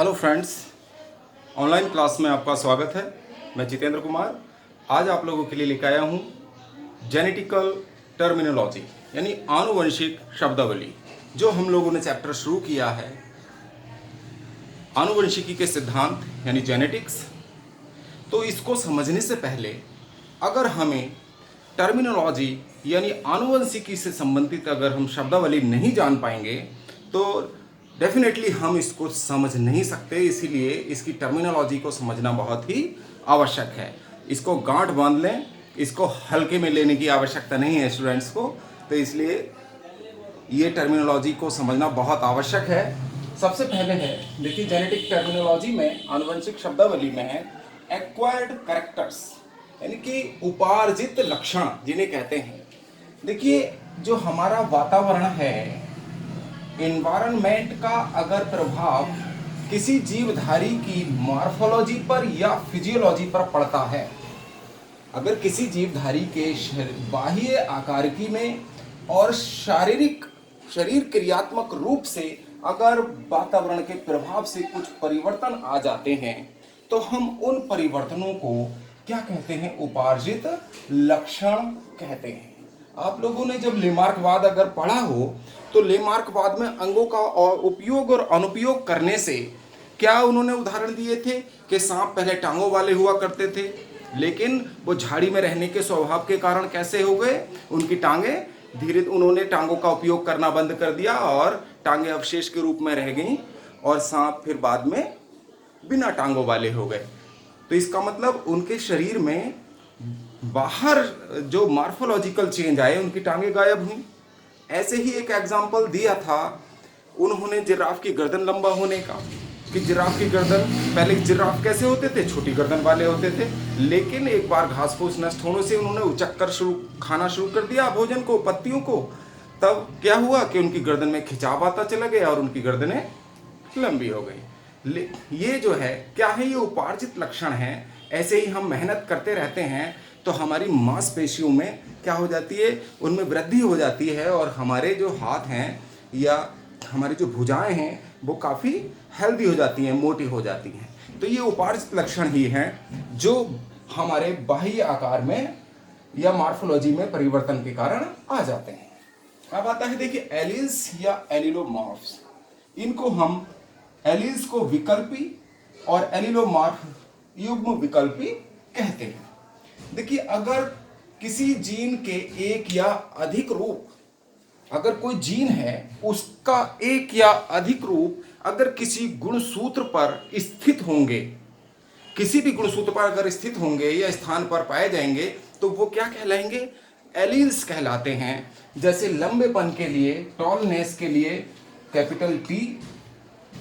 Hello friends, online class में आपका स्वागत है। मैं जितेंद्र कुमार आज आप लोगों के लिए लेकर आया हूँ जेनेटिकल टर्मिनोलॉजी यानी आनुवंशिक शब्दावली। जो हम लोगों ने चैप्टर शुरू किया है आनुवंशिकी के सिद्धांत यानी जेनेटिक्स। तो इसको समझने से पहले अगर हमें टर्मिनोलॉजी यानी आनुवंशिकी से संबंधित अगर हम शब्दावली नहीं जान पाएंगे तो डेफिनेटली हम इसको समझ नहीं सकते। इसीलिए इसकी टर्मिनोलॉजी को समझना बहुत ही आवश्यक है। इसको गांठ बांध लें, इसको हल्के में लेने की आवश्यकता नहीं है स्टूडेंट्स को। तो इसलिए ये टर्मिनोलॉजी को समझना बहुत आवश्यक है। सबसे पहले है देखिए, जेनेटिक टर्मिनोलॉजी में आनुवंशिक शब्दावली में है एक्वायर्ड कैरेक्टर्स यानी कि उपार्जित लक्षण जिन्हें कहते हैं। देखिए, जो हमारा वातावरण है, एनवायरनमेंट का अगर प्रभाव किसी जीवधारी की मॉर्फोलॉजी पर या फिजियोलॉजी पर पड़ता है, अगर किसी जीवधारी के बाह्य आकारिकी में और शरीर क्रियात्मक रूप से अगर वातावरण के प्रभाव से कुछ परिवर्तन आ जाते हैं तो हम उन परिवर्तनों को क्या कहते हैं? उपार्जित लक्षण कहते हैं। आप लोगों ने जब लेमार्कवाद अगर पढ़ा हो तो लेमार्कवाद में अंगों का उपयोग और अनुपयोग करने से क्या उन्होंने उदाहरण दिए थे कि सांप पहले टांगों वाले हुआ करते थे, लेकिन वो झाड़ी में रहने के स्वभाव के कारण कैसे हो गए? उनकी टांगें धीरे उन्होंने टांगों का उपयोग करना बंद कर दिया और टांगें अवशेष के रूप में रह गईं और सांप फिर बाद में बिना टांगों वाले हो गए। तो इसका मतलब उनके शरीर में बाहर जो मॉर्फोलॉजिकल चेंज आए, उनकी टांगें गायब हुई। ऐसे ही एक एग्जाम्पल दिया था उन्होंने जिराफ की गर्दन लंबा होने का, कि जिराफ की गर्दन, पहले जिराफ कैसे होते थे? छोटी गर्दन वाले होते थे, लेकिन एक बार घास फूस नष्ट होने से उन्होंने उचक्कर खाना शुरू कर दिया भोजन को, पत्तियों को। तब क्या हुआ कि उनकी गर्दन में खिंचाव आता चला गया और उनकी गर्दनें लंबी हो गई। ये जो है क्या है? ये उपार्जित लक्षण है। ऐसे ही हम मेहनत करते रहते हैं तो हमारी मांसपेशियों में क्या हो जाती है? उनमें वृद्धि हो जाती है और हमारे जो हाथ हैं या हमारी जो भुजाएं हैं वो काफ़ी हेल्दी हो जाती हैं, मोटी हो जाती हैं। तो ये उपार्जित लक्षण ही हैं जो हमारे बाह्य आकार में या मॉर्फोलॉजी में परिवर्तन के कारण आ जाते हैं। अब आता है देखिए एलील्स या एलिलोमॉर्फ्स। इनको हम एलील्स को विकल्पी और एलिलोमॉर्फ युग्म विकल्पी कहते हैं। देखिए, अगर किसी जीन के एक या अधिक रूप, अगर कोई जीन है उसका एक या अधिक रूप अगर किसी गुणसूत्र पर स्थित होंगे, किसी भी गुणसूत्र पर अगर स्थित होंगे या स्थान पर पाए जाएंगे तो वो क्या कहलाएंगे? एलील्स कहलाते हैं। जैसे लंबेपन के लिए, टॉलनेस के लिए कैपिटल टी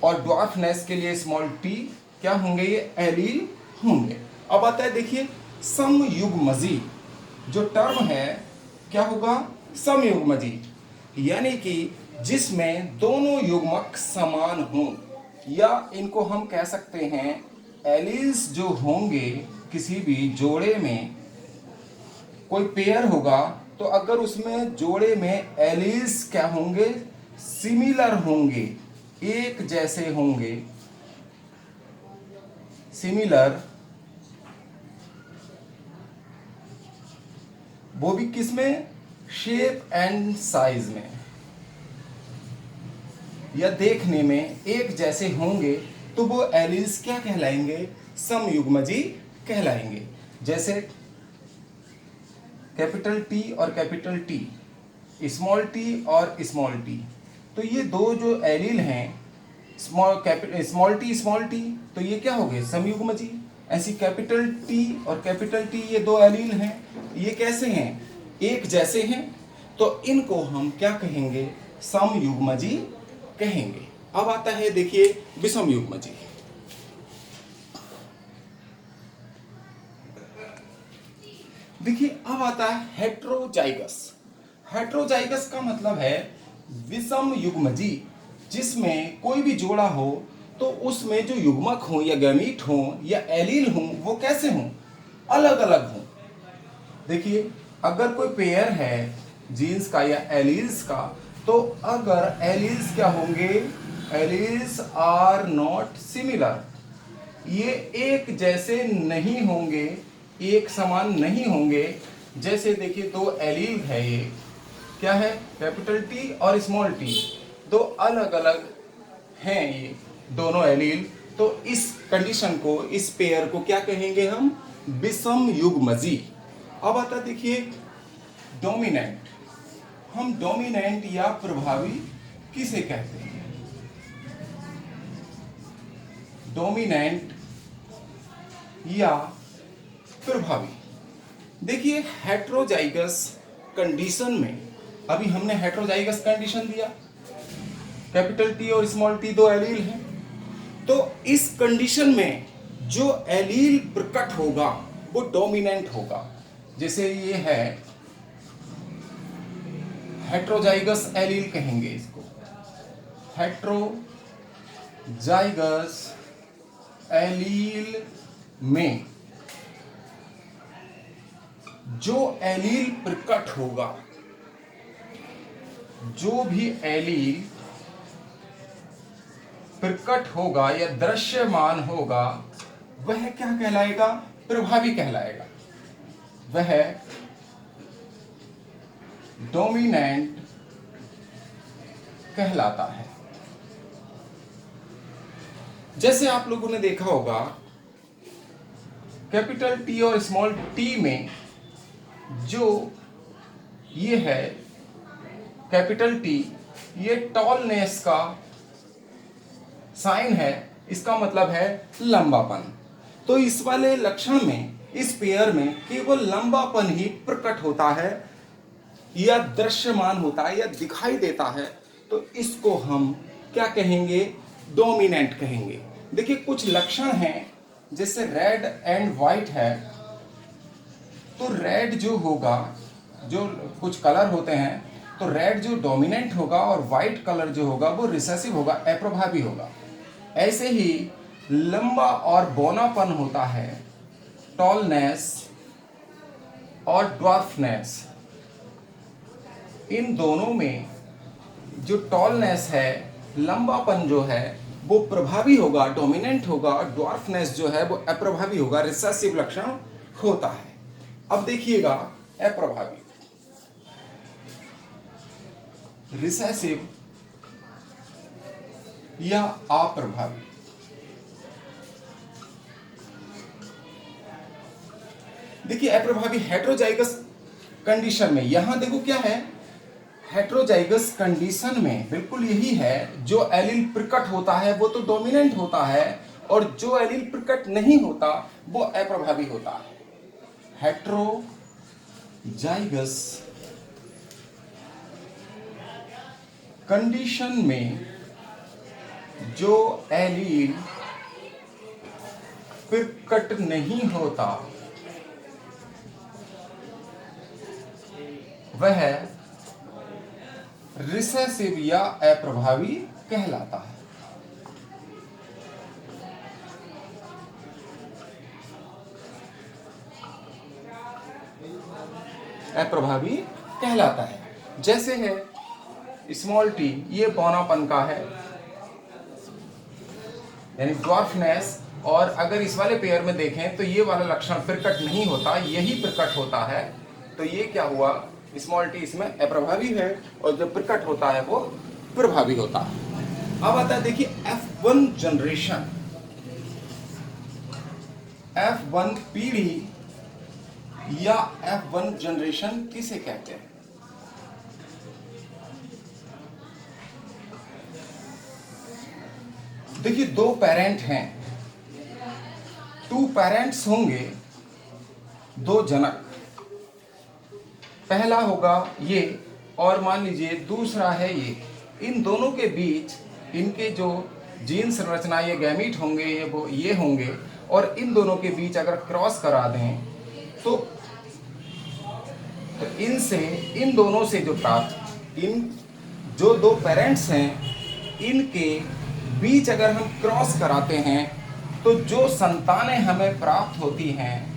और ड्वार्फनेस के लिए स्मॉल टी क्या होंगे? ये एलील होंगे। अब आता है देखिए समयुग्मजी, जो टर्म है क्या होगा? समयुग्मजी यानी कि जिसमें दोनों युग्मक समान हों, या इनको हम कह सकते हैं एलील्स जो होंगे किसी भी जोड़े में, कोई पेयर होगा तो अगर उसमें जोड़े में एलील्स क्या होंगे? सिमिलर होंगे, एक जैसे होंगे, सिमिलर। वो भी किसमें? शेप एंड साइज में, या देखने में एक जैसे होंगे तो वो एलील्स क्या कहलाएंगे? समयुग्मजी कहलाएंगे। जैसे कैपिटल टी और कैपिटल टी, स्मॉल टी और स्मॉल टी, तो ये दो जो एलील हैं स्मॉल टी तो ये क्या हो गए? समयुग्मजी। ऐसी कैपिटल टी और कैपिटल टी ये दो एलील हैं, ये कैसे हैं? एक जैसे हैं, तो इनको हम क्या कहेंगे? समयुग्मजी कहेंगे। अब आता है देखिए विषमयुग्मजी। देखिए अब आता है हेट्रोजाइगस। हेट्रोजाइगस का मतलब है विषम युग्मजी, जिसमें कोई भी जोड़ा हो तो उसमें जो युग्मक हो या गैमीट हो या एलील हो वो कैसे हों? अलग अलग हों। देखिए, अगर कोई पेयर है जीन्स का या एलील्स का, तो अगर एलील्स क्या होंगे? एलील्स आर नॉट सिमिलर, ये एक जैसे नहीं होंगे, एक समान नहीं होंगे। जैसे देखिए दो एलील है, ये क्या है, कैपिटल टी और स्मॉल टी, दो अलग अलग हैं ये दोनों एलील। तो इस कंडीशन को, इस पेयर को क्या कहेंगे हम, विषम युग्मजी। अब आता देखिए डोमिनेंट, हम डोमिनेंट या प्रभावी किसे कहते हैं, डोमिनेंट या प्रभावी। देखिए हेट्रोजाइगस कंडीशन में, अभी हमने हेट्रोजाइगस कंडीशन दिया, कैपिटल टी और स्मॉल टी दो एलील हैं, तो इस कंडीशन में जो एलील प्रकट होगा वो डोमिनेंट होगा। जैसे ये है हेट्रोजाइगस एलील कहेंगे इसको, हेट्रोजाइगस एलील में जो एलील प्रकट होगा, जो भी एलील प्रकट होगा या दृश्यमान होगा वह क्या कहलाएगा, प्रभावी कहलाएगा, वह डोमिनेंट कहलाता है। जैसे आप लोगों ने देखा होगा कैपिटल टी और स्मॉल टी में जो ये है कैपिटल टी, ये टॉलनेस का साइन है, इसका मतलब है लंबापन। तो इस वाले लक्षण में, इस पेयर में केवल लंबापन ही प्रकट होता है या दृश्यमान होता है या दिखाई देता है, तो इसको हम क्या कहेंगे, डोमिनेंट कहेंगे। देखिए कुछ लक्षण हैं, जैसे रेड एंड व्हाइट है, तो रेड जो होगा, जो कुछ कलर होते हैं, तो रेड जो डोमिनेंट होगा और व्हाइट कलर जो होगा वो रिसेसिव होगा, अप्रभावी होगा। ऐसे ही लंबा और बौनापन होता है, टॉलनेस और ड्वार्फनेस। इन दोनों में जो टॉलनेस है, लंबापन जो है वो प्रभावी होगा, डोमिनेंट होगा, और ड्वार्फनेस जो है वो अप्रभावी होगा, रिसेसिव लक्षण होता है। अब देखिएगा अप्रभावी, रिसेसिव या अप्रभावी। देखिए अप्रभावी हेट्रोजाइगस कंडीशन में, यहां देखो क्या है, हेट्रोजाइगस कंडीशन में बिल्कुल यही है, जो एलील प्रकट होता है वो तो डोमिनेंट होता है, और जो एलील प्रकट नहीं होता वो अप्रभावी होता है। हेट्रोजाइगस कंडीशन में जो एलील प्रकट नहीं होता वह रिसेसिव या अप्रभावी कहलाता है। अप्रभावी कहलाता है। जैसे है स्मॉल टी, ये बौनापन का है यानी ड्वार्फनेस, और अगर इस वाले पेयर में देखें तो ये वाला लक्षण प्रकट नहीं होता, यही प्रकट होता है, तो ये क्या हुआ, स्मॉल टी इसमें अप्रभावी है और जो प्रकट होता है वो प्रभावी होता है। अब आता है देखिए F1 जनरेशन, F1 पीढ़ी या F1 जनरेशन किसे कहते हैं। देखिए दो पेरेंट हैं, टू पेरेंट्स होंगे, दो जनक, पहला होगा ये और मान लीजिए दूसरा है ये, इन दोनों के बीच इनके जो जीन संरचना, ये गैमीट होंगे, ये होंगे, और इन दोनों के बीच अगर क्रॉस करा दें तो इनसे, इन दोनों से जो प्राप्त, इन जो दो पेरेंट्स हैं इनके बीच अगर हम क्रॉस कराते हैं तो जो संतानें हमें प्राप्त होती हैं,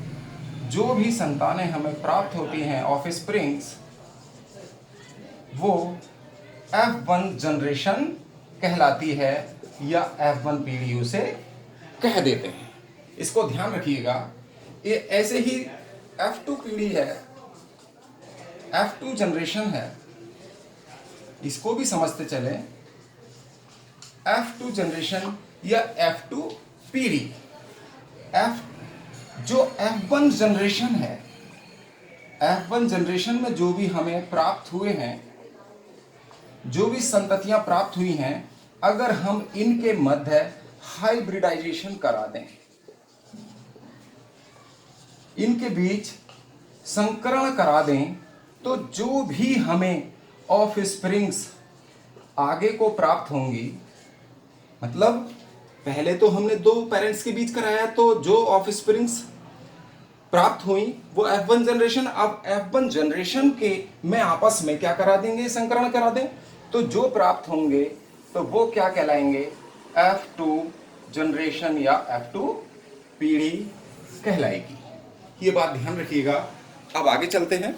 जो भी संतानें हमें प्राप्त होती हैं ऑफस्प्रिंग्स, वो F1 जनरेशन कहलाती है या F1 पीढ़ी उसे कह देते हैं। इसको ध्यान रखिएगा। ये ऐसे ही F2 पीढ़ी है, F2 जनरेशन है, इसको भी समझते चले। F2 जनरेशन या F2 पीढ़ी, जो F1 जनरेशन है, F1 जनरेशन में जो भी हमें प्राप्त हुए हैं, जो भी संततियां प्राप्त हुई हैं, अगर हम इनके मध्य हाइब्रिडाइजेशन करा दें, इनके बीच संकरण करा दें, तो जो भी हमें ऑफ स्प्रिंग्स आगे को प्राप्त होंगी, मतलब पहले तो हमने दो पेरेंट्स के बीच कराया, तो जो ऑफ स्प्रिंग्स प्राप्त हुई वो F1 जनरेशन, अब F1 जनरेशन के में आपस में क्या करा देंगे, संकरण करा दें, तो जो प्राप्त होंगे तो वो क्या कहलाएंगे, F2 जनरेशन या F2 पीढ़ी कहलाएगी। ये बात ध्यान रखिएगा। अब आगे चलते हैं।